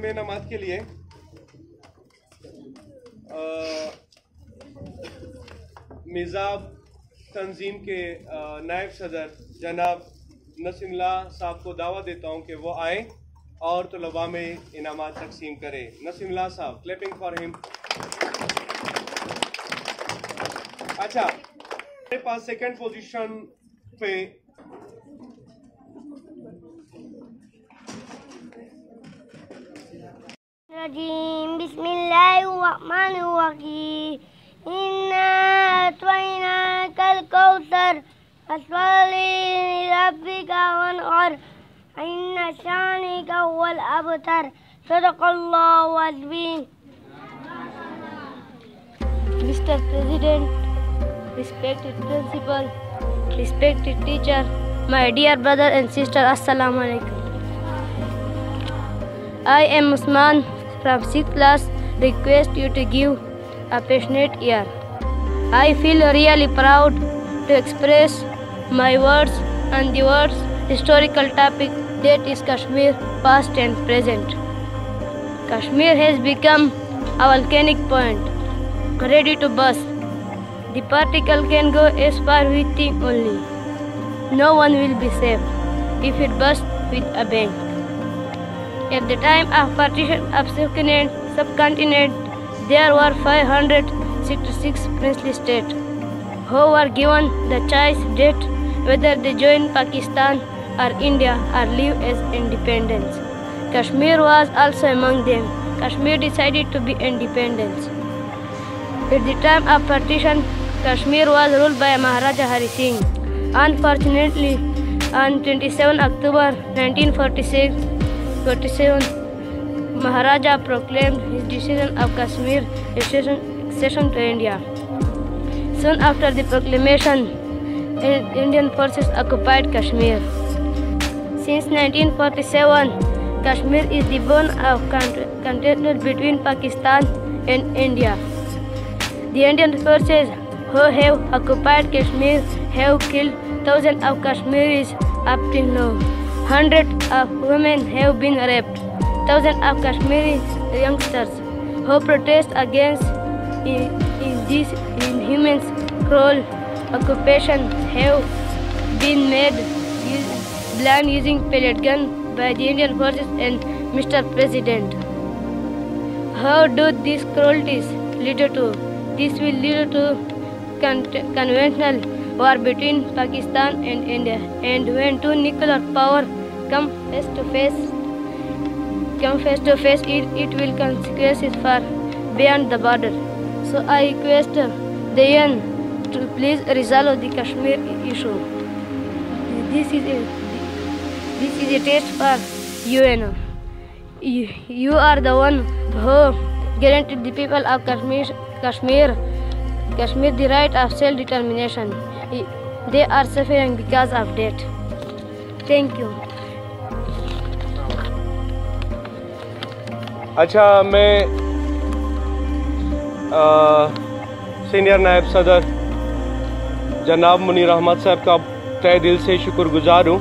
में नमाज के लिए मिजाब तंजीम के नायब सदर जनाब नसीमुल्ला साहब को दावत देता हूं कि वो आए और तलबा में इनामात तकसीम करें। नसीमुल्ला साहब, क्लैपिंग फॉर हिम। अच्छा, मेरे पास सेकंड पोजीशन पे बिस्मिल्लाहिर्रहमानिर्रहीम इन्ना अतैनाकल कौसर फसल्ली लिरब्बिका वन्हर इन्ना शानिका हुवल अबतर सदक़ल्लाहु अज़ीम। Mr. President, respected principal, respected teacher, my dear brother and sister, assalamu alaikum. I am Usman from 6th class. Request you to give a passionate ear. I feel really proud to express my words on the words historical topic, that is Kashmir, past and present. Kashmir has become a volcanic point, ready to burst. The particle can go as far with it only. No one will be safe if it bursts with a bang. At the time of partition of subcontinent, there were 566 princely states who were given the choice that whether they join Pakistan or India or live as independence. Kashmir was also among them. Kashmir decided to be independent. At the time of partition, Kashmir was ruled by Maharaja Hari Singh. Unfortunately, on 27 October 1947, Maharaja proclaimed his decision of Kashmir accession to India. Soon after the proclamation, Indian forces occupied Kashmir. Since 1947, Kashmir is the bone of contention between Pakistan and India. The Indian forces who have occupied Kashmir have killed thousands of Kashmiris up till now. Hundreds of women have been raped. Thousands of Kashmiri youngsters who protest against this inhuman, cruel occupation have been made blind using pellet gun by the Indian forces and Mr. President. How do these cruelties lead to? This will lead to conventional war between Pakistan and India, and when two nuclear powers come face to face, it will consequences far beyond the border. So I request the UN to please resolve the Kashmir issue. This is a test for UN. You are the one who guaranteed the people of Kashmir the right of self-determination. They are suffering because of that. Thank you. अच्छा, मैं senior नायब सदर जनाब मुनीर अहमद साहब का तहे दिल से शुक्रगुजार हूँ।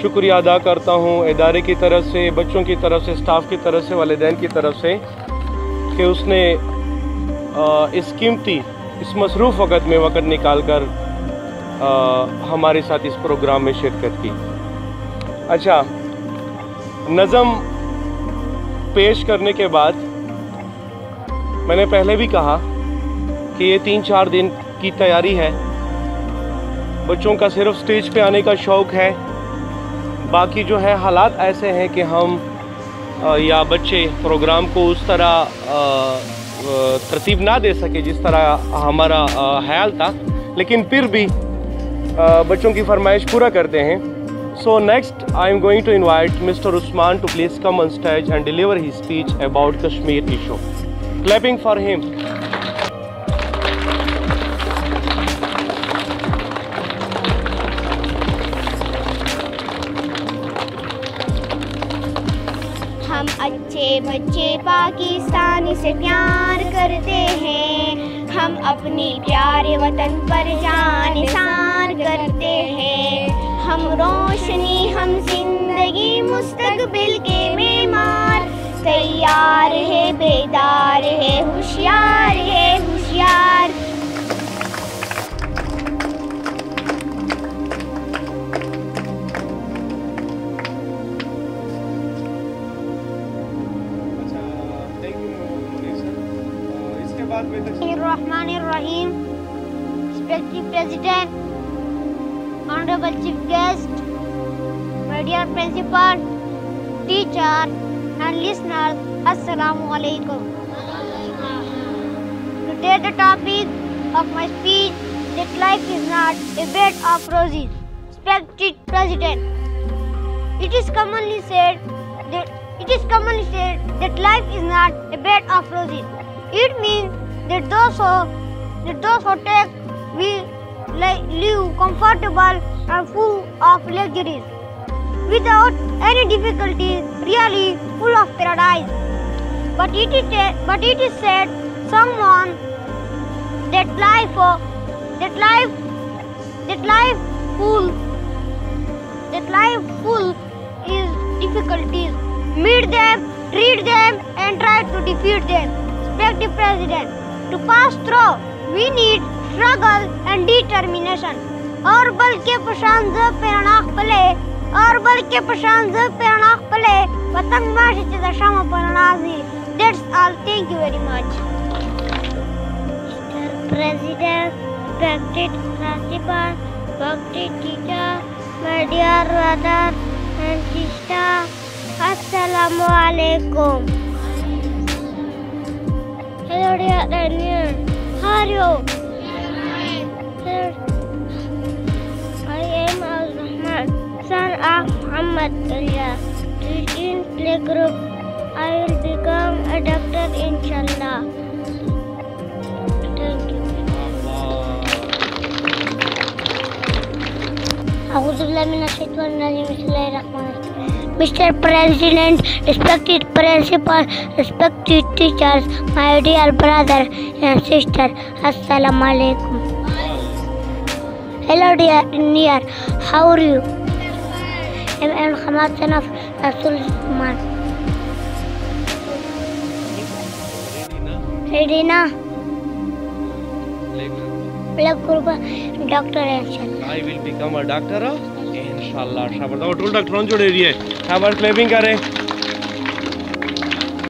शुक्रिया अदा करता हूँ इदारे की तरफ से, बच्चों की तरफ से, स्टाफ की तरफ से, वालिदैन की तरफ से कि उसने इस कीमती, इस मसरूफ़ वक़्त में वक़्त निकाल कर हमारे साथ इस प्रोग्राम में शिरकत की। अच्छा, नज़म पेश करने के बाद मैंने पहले भी कहा कि ये 3-4 दिन की तैयारी है। बच्चों का सिर्फ स्टेज पे आने का शौक़ है, बाकी जो है हालात ऐसे हैं कि हम या बच्चे प्रोग्राम को उस तरह तरतीब ना दे सके जिस तरह हमारा ख्याल था, लेकिन फिर भी बच्चों की फरमाइश पूरा करते हैं। So next I am going to invite Mr. Usman to please come on stage and deliver his speech about Kashmir issue. Clapping for him. हम अच्छे बच्चे पाकिस्तानी से प्यार करते हैं, हम अपनी प्यारे वतन पर जान निसार करते हैं। हम रोशनी, हम जिंदगी, मुस्तकबिल के मेमार बेदार है होशियार है होशियार। Bismillahirrahmanirrahim. Respected President, Honorable Chief Guest, my dear Principal, teacher and listeners, Assalamu alaikum. Today the topic of my speech that life is not a bed of roses. Respected President, it is commonly said that life is not a bed of roses. It means that those who take will live comfortable and full of luxuries without any difficulties, really full of paradise. But it is said someone that life full is difficulties. Meet them, treat them, and try to defeat them. Respected President, to pass through, we need struggle and determination. اور بل کے پشان ز پرناخ پلے وطن ماشی چیزا شام پرنازی. That's all. Thank you very much. Mr. President, respected principal, respected teacher, my dear brother and sister, Assalamu alaikum. Hello dear Daniel, how are you? I am Al-Rahman, son of Muhammad Allah. In playgroup, I will become a doctor inshallah. Thank you. أعوذ بالله من الشيطان الرجيم. بسم الله الرحمن الرحيم. Mr. President, respected principal, respected teachers, my dear brother and sister, Assalamu alaikum. Hello dear, how are you? I am Hamad, son of Rasul Usman. Redina, doctor inshallah. I will become a doctor inshallah. शाबाश, और toll डॉक्टरों जोड़े रहिए. शाबाश, clapping करें.